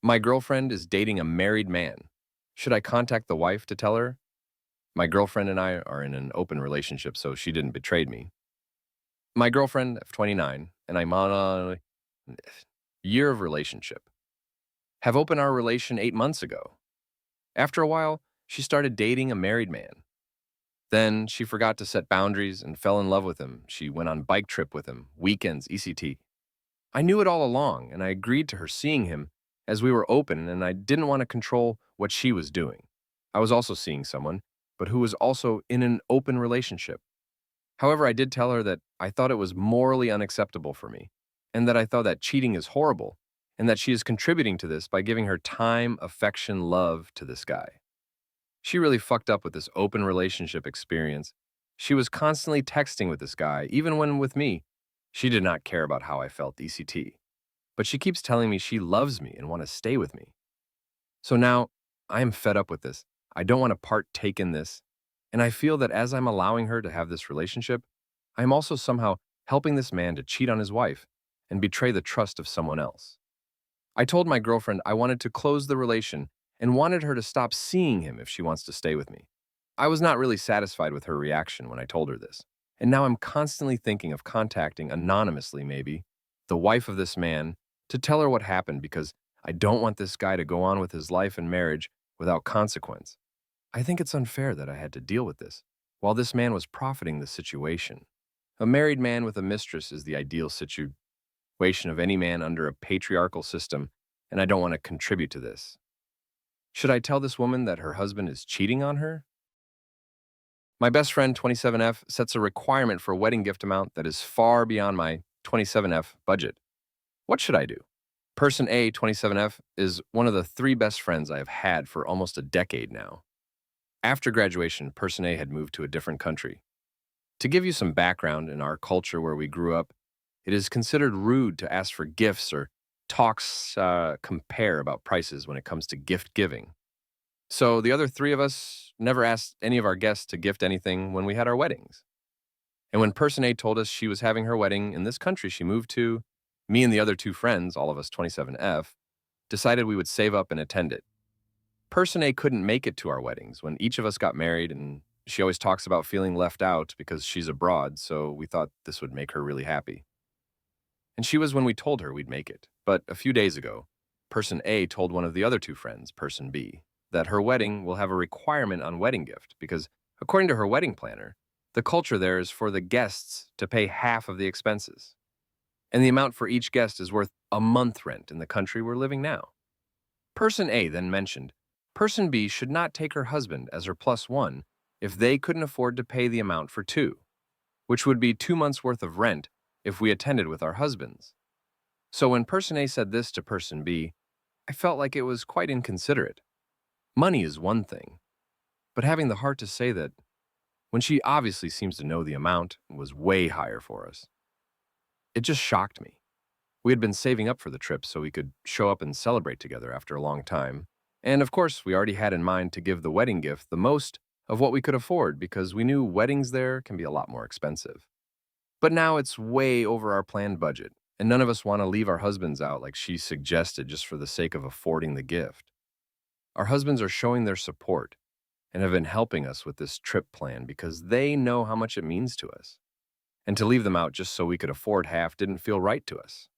My girlfriend is dating a married man. Should I contact the wife to tell her? My girlfriend and I are in an open relationship, so she didn't betray me. My girlfriend, 29, and I'm on a year of relationship. Have opened our relation 8 months ago. After a while, she started dating a married man. Then she forgot to set boundaries and fell in love with him. She went on bike trip with him, weekends, ECT. I knew it all along, and I agreed to her seeing him as we were open, and I didn't want to control what she was doing. I was also seeing someone, but who was also in an open relationship. However, I did tell her that I thought it was morally unacceptable for me, and that I thought that cheating is horrible, and that she is contributing to this by giving her time, affection, love to this guy. She really fucked up with this open relationship experience. She was constantly texting with this guy, even when with me. She did not care about how I felt ECT. But she keeps telling me she loves me and want to stay with me. So now I am fed up with this. I don't want to partake in this. And I feel that as I'm allowing her to have this relationship, I am also somehow helping this man to cheat on his wife and betray the trust of someone else. I told my girlfriend I wanted to close the relation and wanted her to stop seeing him if she wants to stay with me. I was not really satisfied with her reaction when I told her this, and now I'm constantly thinking of contacting anonymously, maybe, the wife of this man to tell her what happened because I don't want this guy to go on with his life and marriage without consequence. I think it's unfair that I had to deal with this, while this man was profiting the situation. A married man with a mistress is the ideal situation of any man under a patriarchal system, and I don't want to contribute to this. Should I tell this woman that her husband is cheating on her? My best friend, 27F, sets a requirement for a wedding gift amount that is far beyond my 27F budget. What should I do? Person A, 27F, is one of the three best friends I have had for almost a decade now. After graduation, Person A had moved to a different country. To give you some background in our culture where we grew up, it is considered rude to ask for gifts or talks compare about prices when it comes to gift giving. So the other three of us never asked any of our guests to gift anything when we had our weddings. And when Person A told us she was having her wedding in this country she moved to, me and the other two friends, all of us 27F, decided we would save up and attend it. Person A couldn't make it to our weddings when each of us got married, and she always talks about feeling left out because she's abroad, so we thought this would make her really happy. And she was when we told her we'd make it. But a few days ago, Person A told one of the other two friends, Person B, that her wedding will have a requirement on wedding gift because, according to her wedding planner, the culture there is for the guests to pay half of the expenses. And the amount for each guest is worth a month rent in the country we're living now. Person A then mentioned Person B should not take her husband as her plus one if they couldn't afford to pay the amount for two, which would be 2 months' worth of rent if we attended with our husbands. So when Person A said this to Person B, I felt like it was quite inconsiderate. Money is one thing, but having the heart to say that, when she obviously seems to know the amount, was way higher for us. It just shocked me. We had been saving up for the trip so we could show up and celebrate together after a long time. And of course, we already had in mind to give the wedding gift the most of what we could afford because we knew weddings there can be a lot more expensive. But now it's way over our planned budget, and none of us want to leave our husbands out like she suggested just for the sake of affording the gift. Our husbands are showing their support and have been helping us with this trip plan because they know how much it means to us. And to leave them out just so we could afford half didn't feel right to us.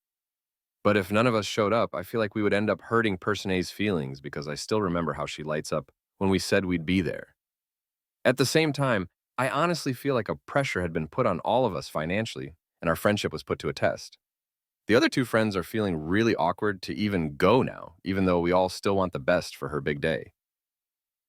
But if none of us showed up, I feel like we would end up hurting Person A's feelings because I still remember how she lights up when we said we'd be there. At the same time, I honestly feel like a pressure had been put on all of us financially, and our friendship was put to a test. The other two friends are feeling really awkward to even go now, even though we all still want the best for her big day.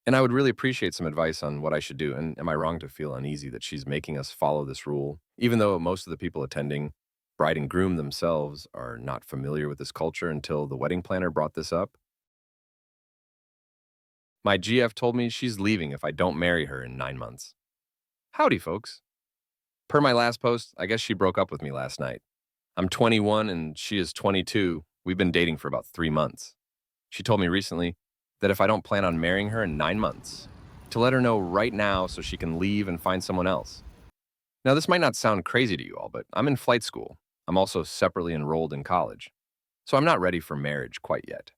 And I would really appreciate some advice on what I should do, and am I wrong to feel uneasy that she's making us follow this rule, even though most of the people attending, bride and groom themselves, are not familiar with this culture until the wedding planner brought this up? My GF told me she's leaving if I don't marry her in 9 months. Howdy, folks. Per my last post, I guess she broke up with me last night. I'm 21 and she is 22. We've been dating for about 3 months. She told me recently that if I don't plan on marrying her in 9 months, to let her know right now so she can leave and find someone else. Now, this might not sound crazy to you all, but I'm in flight school. I'm also separately enrolled in college. So I'm not ready for marriage quite yet.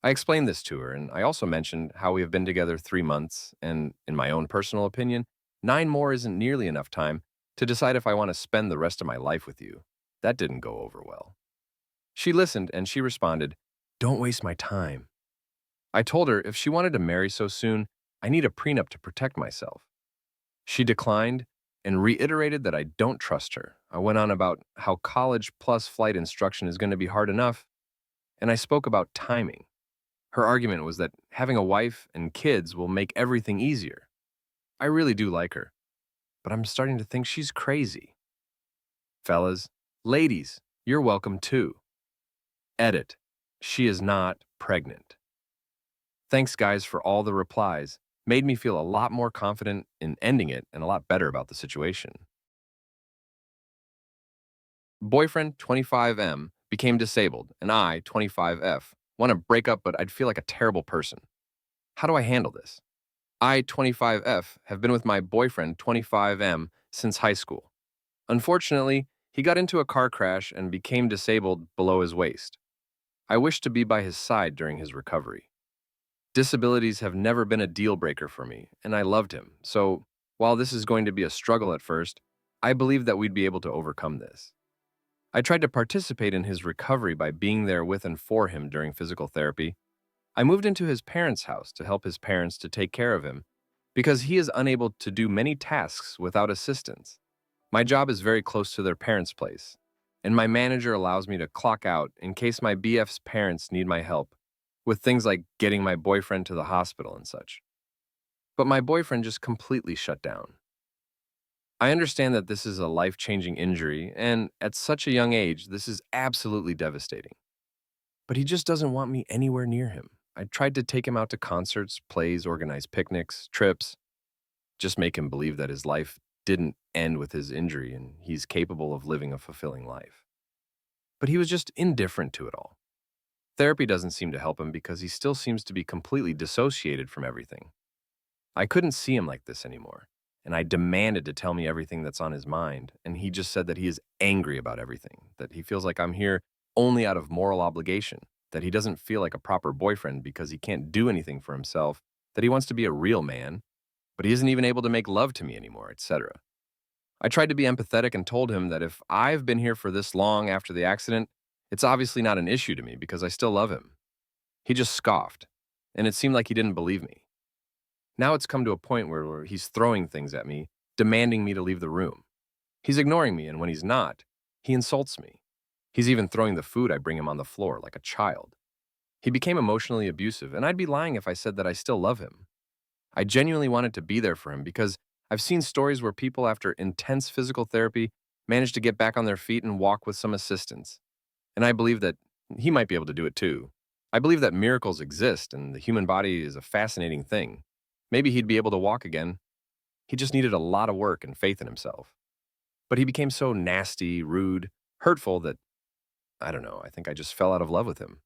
I explained this to her, and I also mentioned how we have been together 3 months, and in my own personal opinion, 9 more isn't nearly enough time to decide if I want to spend the rest of my life with you. That didn't go over well. She listened and she responded, "Don't waste my time." I told her if she wanted to marry so soon, I need a prenup to protect myself. She declined and reiterated that I don't trust her. I went on about how college plus flight instruction is going to be hard enough, and I spoke about timing. Her argument was that having a wife and kids will make everything easier. I really do like her, but I'm starting to think she's crazy. Fellas, ladies, you're welcome too. Edit. She is not pregnant. Thanks, guys, for all the replies. Made me feel a lot more confident in ending it and a lot better about the situation. Boyfriend 25M became disabled, and I, 25F, want to break up, but I'd feel like a terrible person. How do I handle this? I, 25F, have been with my boyfriend 25M since high school. Unfortunately, he got into a car crash and became disabled below his waist. I wish to be by his side during his recovery. Disabilities have never been a deal breaker for me, and I loved him. So, while this is going to be a struggle at first, I believe that we'd be able to overcome this. I tried to participate in his recovery by being there with and for him during physical therapy. I moved into his parents' house to help his parents to take care of him because he is unable to do many tasks without assistance. My job is very close to their parents' place, and my manager allows me to clock out in case my BF's parents need my help with things like getting my boyfriend to the hospital and such. But my boyfriend just completely shut down. I understand that this is a life-changing injury, and at such a young age, this is absolutely devastating. But he just doesn't want me anywhere near him. I tried to take him out to concerts, plays, organize picnics, trips, just make him believe that his life didn't end with his injury and he's capable of living a fulfilling life. But he was just indifferent to it all. Therapy doesn't seem to help him because he still seems to be completely dissociated from everything. I couldn't see him like this anymore, and I demanded to tell me everything that's on his mind, and he just said that he is angry about everything, that he feels like I'm here only out of moral obligation, that he doesn't feel like a proper boyfriend because he can't do anything for himself, that he wants to be a real man, but he isn't even able to make love to me anymore, etc. I tried to be empathetic and told him that if I've been here for this long after the accident, it's obviously not an issue to me because I still love him. He just scoffed, and it seemed like he didn't believe me. Now it's come to a point where he's throwing things at me, demanding me to leave the room. He's ignoring me, and when he's not, he insults me. He's even throwing the food I bring him on the floor like a child. He became emotionally abusive, and I'd be lying if I said that I still love him. I genuinely wanted to be there for him because I've seen stories where people after intense physical therapy manage to get back on their feet and walk with some assistance. And I believe that he might be able to do it too. I believe that miracles exist and the human body is a fascinating thing. Maybe he'd be able to walk again. He just needed a lot of work and faith in himself. But he became so nasty, rude, hurtful that, I don't know, I think I just fell out of love with him.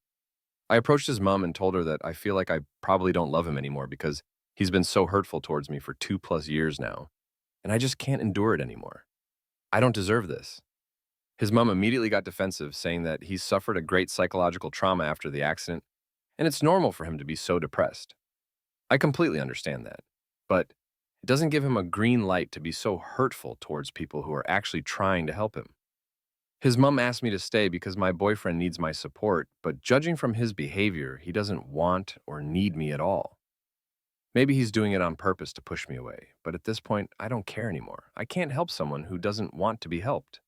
I approached his mom and told her that I feel like I probably don't love him anymore because he's been so hurtful towards me for 2+ years now, and I just can't endure it anymore. I don't deserve this. His mom immediately got defensive, saying that he's suffered a great psychological trauma after the accident, and it's normal for him to be so depressed. I completely understand that, but it doesn't give him a green light to be so hurtful towards people who are actually trying to help him. His mom asked me to stay because my boyfriend needs my support, but judging from his behavior, he doesn't want or need me at all. Maybe he's doing it on purpose to push me away, but at this point, I don't care anymore. I can't help someone who doesn't want to be helped.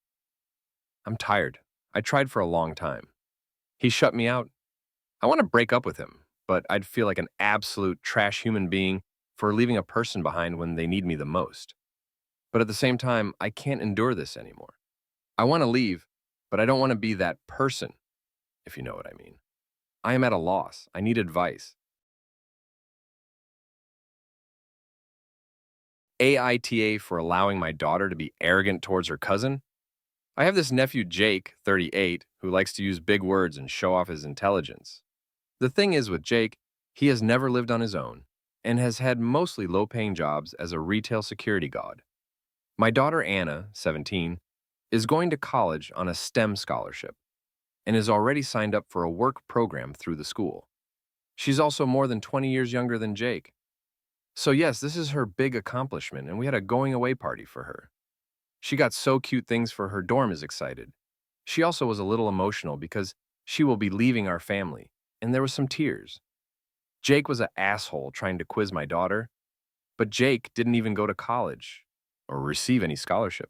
I'm tired. I tried for a long time. He shut me out. I want to break up with him, but I'd feel like an absolute trash human being for leaving a person behind when they need me the most. But at the same time, I can't endure this anymore. I want to leave, but I don't want to be that person, if you know what I mean. I am at a loss. I need advice. AITA for allowing my daughter to be arrogant towards her cousin? I have this nephew, Jake, 38, who likes to use big words and show off his intelligence. The thing is with Jake, he has never lived on his own and has had mostly low-paying jobs as a retail security guard. My daughter, Anna, 17, is going to college on a STEM scholarship and is already signed up for a work program through the school. She's also more than 20 years younger than Jake. So yes, this is her big accomplishment, and we had a going away party for her. She got so cute things for her dorm is excited. She also was a little emotional because she will be leaving our family, and there was some tears. Jake was an asshole trying to quiz my daughter, but Jake didn't even go to college or receive any scholarship.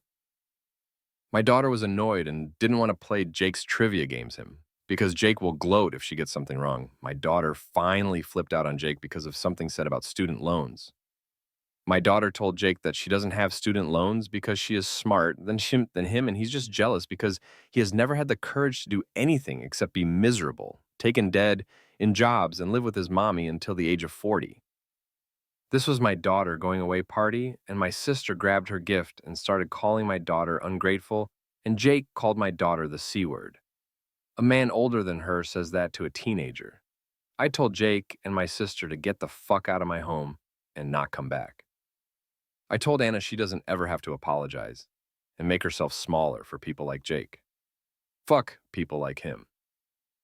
My daughter was annoyed and didn't want to play Jake's trivia games him because Jake will gloat if she gets something wrong. My daughter finally flipped out on Jake because of something said about student loans. My daughter told Jake that she doesn't have student loans because she is smart than him, and he's just jealous because he has never had the courage to do anything except be miserable, taken dead in jobs, and live with his mommy until the age of 40. This was my daughter going away party, and my sister grabbed her gift and started calling my daughter ungrateful, and Jake called my daughter the C word. A man older than her says that to a teenager. I told Jake and my sister to get the fuck out of my home and not come back. I told Anna she doesn't ever have to apologize and make herself smaller for people like Jake. Fuck people like him.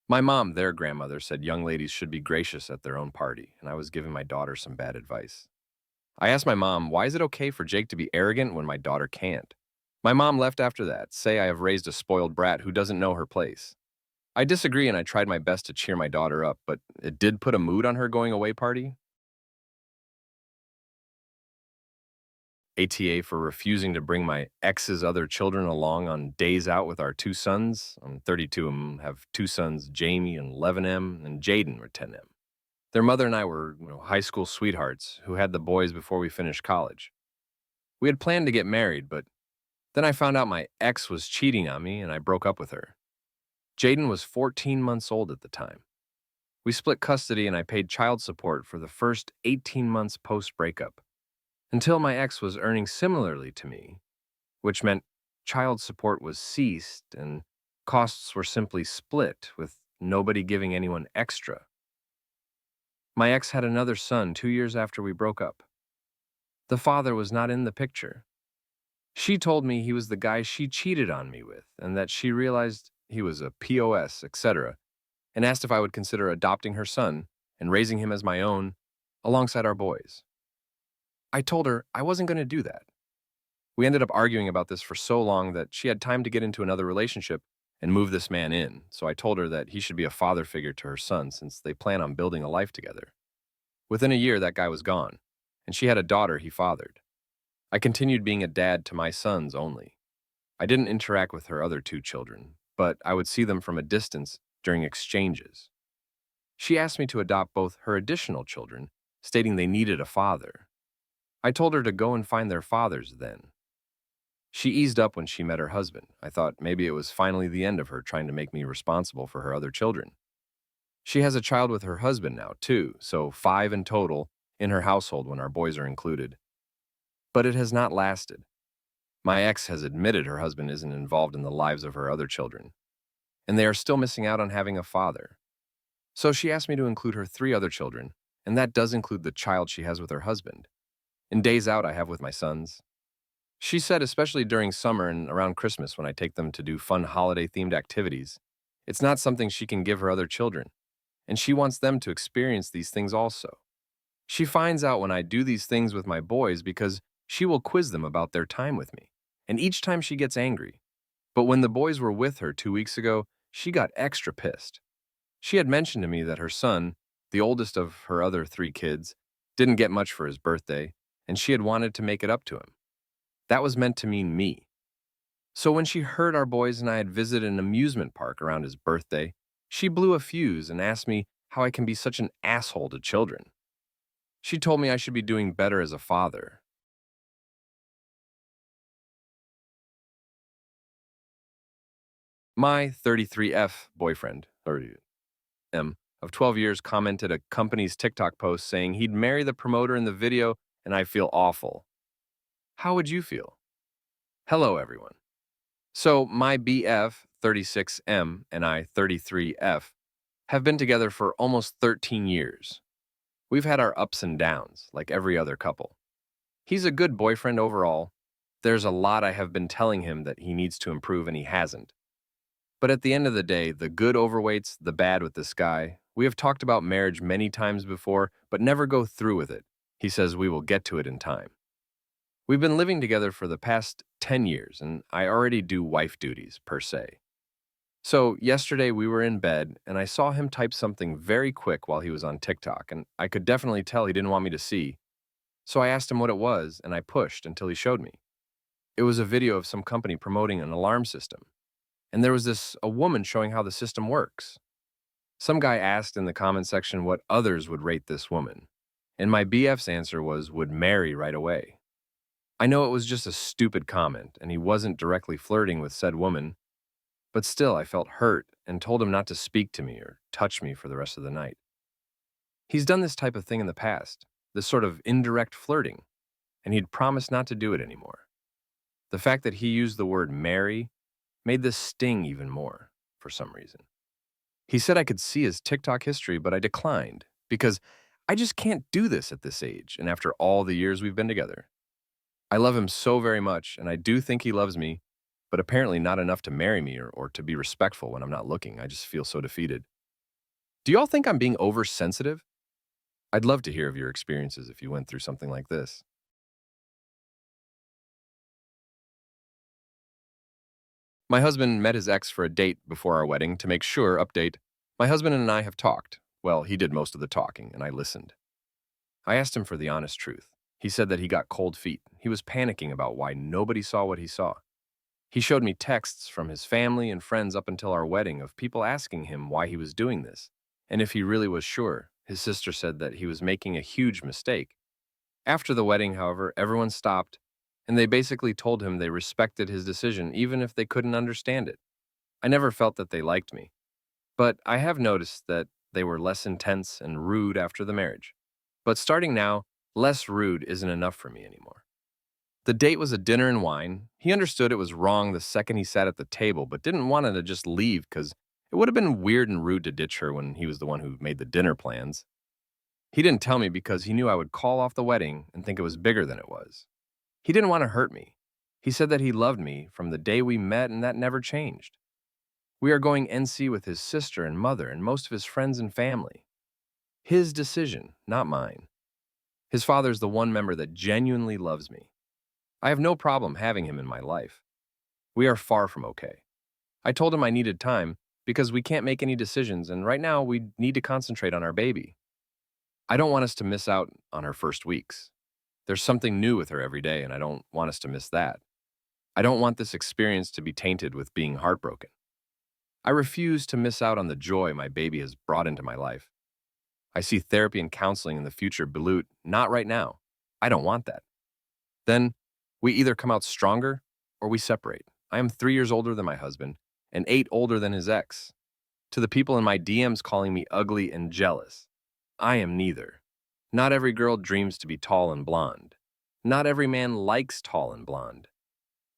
My mom, their grandmother, said young ladies should be gracious at their own party, and I was giving my daughter some bad advice. I asked my mom, why is it okay for Jake to be arrogant when my daughter can't? My mom left after that, say I have raised a spoiled brat who doesn't know her place. I disagree and I tried my best to cheer my daughter up, but it did put a mood on her going away party. ATA for refusing to bring my ex's other children along on days out with our two sons. I'm 32 of them, have two sons, Jamie and 11M, and Jaden were 10M. Their mother and I were high school sweethearts who had the boys before we finished college. We had planned to get married, but then I found out my ex was cheating on me and I broke up with her. Jaden was 14 months old at the time. We split custody and I paid child support for the first 18 months post-breakup, until my ex was earning similarly to me, which meant child support was ceased and costs were simply split with nobody giving anyone extra. My ex had another son 2 years after we broke up. The father was not in the picture. She told me he was the guy she cheated on me with and that she realized he was a POS, etc., and asked if I would consider adopting her son and raising him as my own alongside our boys. I told her I wasn't going to do that. We ended up arguing about this for so long that she had time to get into another relationship and move this man in, so I told her that he should be a father figure to her son since they plan on building a life together. Within a year, that guy was gone, and she had a daughter he fathered. I continued being a dad to my sons only. I didn't interact with her other two children, but I would see them from a distance during exchanges. She asked me to adopt both her additional children, stating they needed a father. I told her to go and find their fathers then. She eased up when she met her husband. I thought maybe it was finally the end of her trying to make me responsible for her other children. She has a child with her husband now, too, so 5 in total in her household when our boys are included. But it has not lasted. My ex has admitted her husband isn't involved in the lives of her other children, and they are still missing out on having a father. So she asked me to include her 3 other children, and that does include the child she has with her husband. In days out I have with my sons. She said especially during summer and around Christmas when I take them to do fun holiday-themed activities, it's not something she can give her other children, and she wants them to experience these things also. She finds out when I do these things with my boys because she will quiz them about their time with me, and each time she gets angry. But when the boys were with her 2 weeks ago, she got extra pissed. She had mentioned to me that her son, the oldest of her other 3 kids, didn't get much for his birthday, and she had wanted to make it up to him. That was meant to mean me. So when she heard our boys and I had visited an amusement park around his birthday, she blew a fuse and asked me how I can be such an asshole to children. She told me I should be doing better as a father. My 33F boyfriend, or M, of 12 years commented a company's TikTok post saying he'd marry the promoter in the video and I feel awful. How would you feel? Hello, everyone. So my BF, 36M, and I, 33F, have been together for almost 13 years. We've had our ups and downs, like every other couple. He's a good boyfriend overall. There's a lot I have been telling him that he needs to improve and he hasn't. But at the end of the day, the good overweights the bad with this guy, We have talked about marriage many times before, but never go through with it. He says we will get to it in time. We've been living together for the past 10 years, and I already do wife duties, per se. So, yesterday we were in bed, and I saw him type something very quick while he was on TikTok, and I could definitely tell he didn't want me to see. So I asked him what it was, and I pushed until he showed me. It was a video of some company promoting an alarm system, and there was a woman showing how the system works. Some guy asked in the comment section what others would rate this woman, and my BF's answer was would marry right away. I know it was just a stupid comment, and he wasn't directly flirting with said woman, but still I felt hurt and told him not to speak to me or touch me for the rest of the night. He's done this type of thing in the past, this sort of indirect flirting, and he'd promised not to do it anymore. The fact that he used the word marry made this sting even more, for some reason. He said I could see his TikTok history, but I declined because I just can't do this at this age and after all the years we've been together. I love him so very much, and I do think he loves me, but apparently not enough to marry me or to be respectful when I'm not looking. I just feel so defeated. Do y'all think I'm being oversensitive? I'd love to hear of your experiences if you went through something like this. My husband met his ex for a date before our wedding to make sure, update, my husband and I have talked. Well, he did most of the talking, and I listened. I asked him for the honest truth. He said that he got cold feet. He was panicking about why nobody saw what he saw. He showed me texts from his family and friends up until our wedding of people asking him why he was doing this, and if he really was sure. His sister said that he was making a huge mistake. After the wedding, however, everyone stopped, and they basically told him they respected his decision even if they couldn't understand it. I never felt that they liked me, but I have noticed that they were less intense and rude after the marriage. But starting now, less rude isn't enough for me anymore. The date was a dinner and wine. He understood it was wrong the second he sat at the table, but didn't want to just leave because it would have been weird and rude to ditch her when he was the one who made the dinner plans. He didn't tell me because he knew I would call off the wedding and think it was bigger than it was. He didn't want to hurt me. He said that he loved me from the day we met and that never changed. We are going NC with his sister and mother and most of his friends and family. His decision, not mine. His father is the one member that genuinely loves me. I have no problem having him in my life. We are far from okay. I told him I needed time because we can't make any decisions, and right now we need to concentrate on our baby. I don't want us to miss out on her first weeks. There's something new with her every day, and I don't want us to miss that. I don't want this experience to be tainted with being heartbroken. I refuse to miss out on the joy my baby has brought into my life. I see therapy and counseling in the future, Balut, not right now. I don't want that. Then, we either come out stronger or we separate. I am 3 years older than my husband and 8 older than his ex. To the people in my DMs calling me ugly and jealous, I am neither. Not every girl dreams to be tall and blonde. Not every man likes tall and blonde.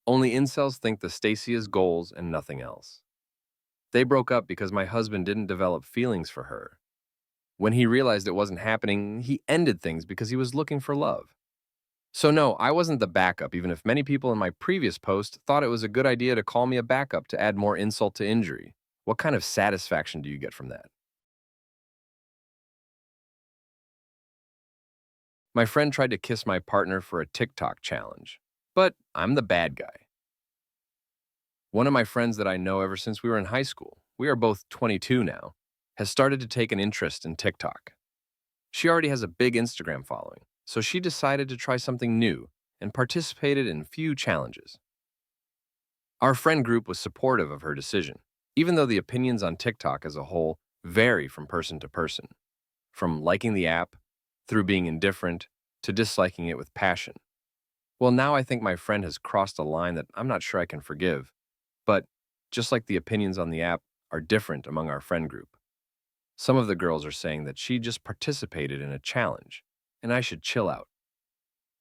Only incels think the Stacy is goals and nothing else. They broke up because my husband didn't develop feelings for her. When he realized it wasn't happening, he ended things because he was looking for love. So no, I wasn't the backup, even if many people in my previous post thought it was a good idea to call me a backup to add more insult to injury. What kind of satisfaction do you get from that? My friend tried to kiss my partner for a TikTok challenge, but I'm the bad guy. One of my friends that I know ever since we were in high school, we are both 22 now, has started to take an interest in TikTok. She already has a big Instagram following, so she decided to try something new and participated in few challenges. Our friend group was supportive of her decision, even though the opinions on TikTok as a whole vary from person to person, from liking the app, through being indifferent, to disliking it with passion. Well, now I think my friend has crossed a line that I'm not sure I can forgive, but just like the opinions on the app are different among our friend group. Some of the girls are saying that she just participated in a challenge, and I should chill out.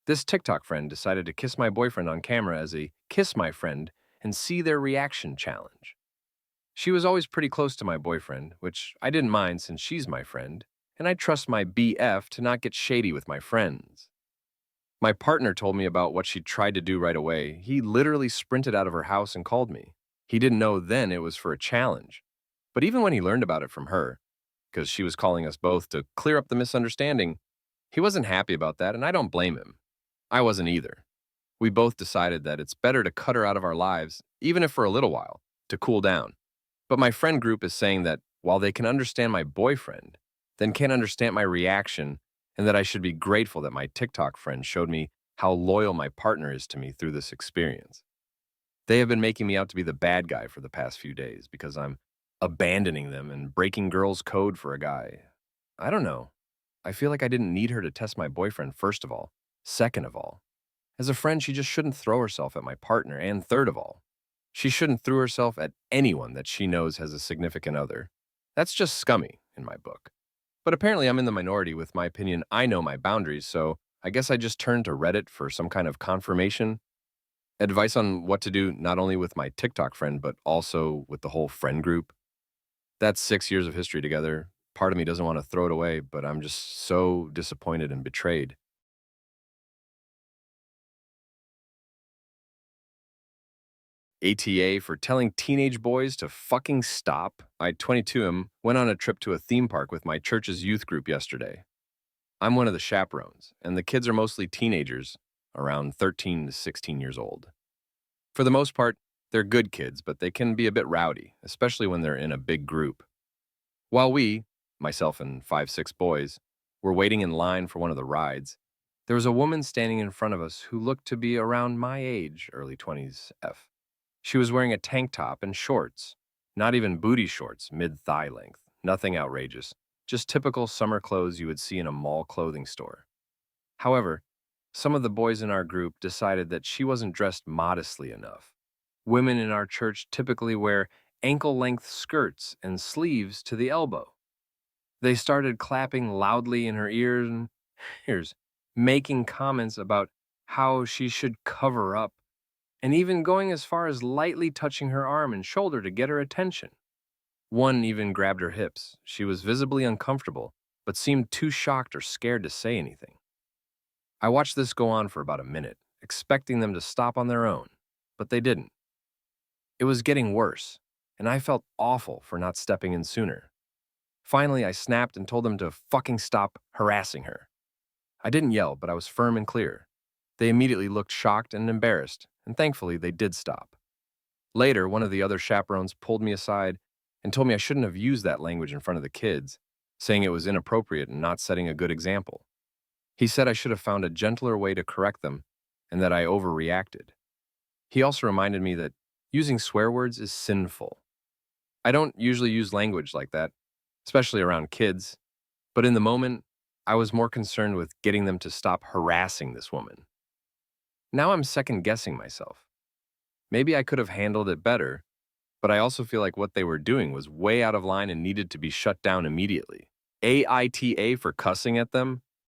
This TikTok friend decided to kiss my boyfriend on camera as a kiss my friend and see their reaction challenge. She was always pretty close to my boyfriend, which I didn't mind since she's my friend, and I trust my BF to not get shady with my friends. My partner told me about what she tried to do right away. He literally sprinted out of her house and called me. He didn't know then it was for a challenge. But even when he learned about it from her, because she was calling us both to clear up the misunderstanding. He wasn't happy about that, and I don't blame him. I wasn't either. We both decided that it's better to cut her out of our lives, even if for a little while, to cool down. But my friend group is saying that while they can understand my boyfriend, then can't understand my reaction, and that I should be grateful that my TikTok friend showed me how loyal my partner is to me through this experience. They have been making me out to be the bad guy for the past few days because I'm abandoning them and breaking girls' code for a guy. I don't know. I feel like I didn't need her to test my boyfriend, first of all. Second of all, as a friend, she just shouldn't throw herself at my partner. And third of all, she shouldn't throw herself at anyone that she knows has a significant other. That's just scummy in my book. But apparently, I'm in the minority with my opinion. I know my boundaries, so I guess I just turned to Reddit for some kind of confirmation, advice on what to do not only with my TikTok friend, but also with the whole friend group. That's 6 years of history together. Part of me doesn't want to throw it away, but I'm just so disappointed and betrayed. ATA for telling teenage boys to fucking stop. I, 22, went on a trip to a theme park with my church's youth group yesterday. I'm one of the chaperones, and the kids are mostly teenagers, around 13 to 16 years old. For the most part, they're good kids, but they can be a bit rowdy, especially when they're in a big group. While we, myself and 5, 6 boys, were waiting in line for one of the rides, there was a woman standing in front of us who looked to be around my age, early 20s F. She was wearing a tank top and shorts, not even booty shorts, mid-thigh length, nothing outrageous, just typical summer clothes you would see in a mall clothing store. However, some of the boys in our group decided that she wasn't dressed modestly enough. Women in our church typically wear ankle-length skirts and sleeves to the elbow. They started clapping loudly in her ears, making comments about how she should cover up, and even going as far as lightly touching her arm and shoulder to get her attention. One even grabbed her hips. She was visibly uncomfortable, but seemed too shocked or scared to say anything. I watched this go on for about a minute, expecting them to stop on their own, but they didn't. It was getting worse, and I felt awful for not stepping in sooner. Finally, I snapped and told them to fucking stop harassing her. I didn't yell, but I was firm and clear. They immediately looked shocked and embarrassed, and thankfully they did stop. Later, one of the other chaperones pulled me aside and told me I shouldn't have used that language in front of the kids, saying it was inappropriate and not setting a good example. He said I should have found a gentler way to correct them and that I overreacted. He also reminded me that using swear words is sinful. I don't usually use language like that, especially around kids, but in the moment, I was more concerned with getting them to stop harassing this woman. Now I'm second guessing myself. Maybe I could have handled it better, but I also feel like what they were doing was way out of line and needed to be shut down immediately. AITA for cussing at them?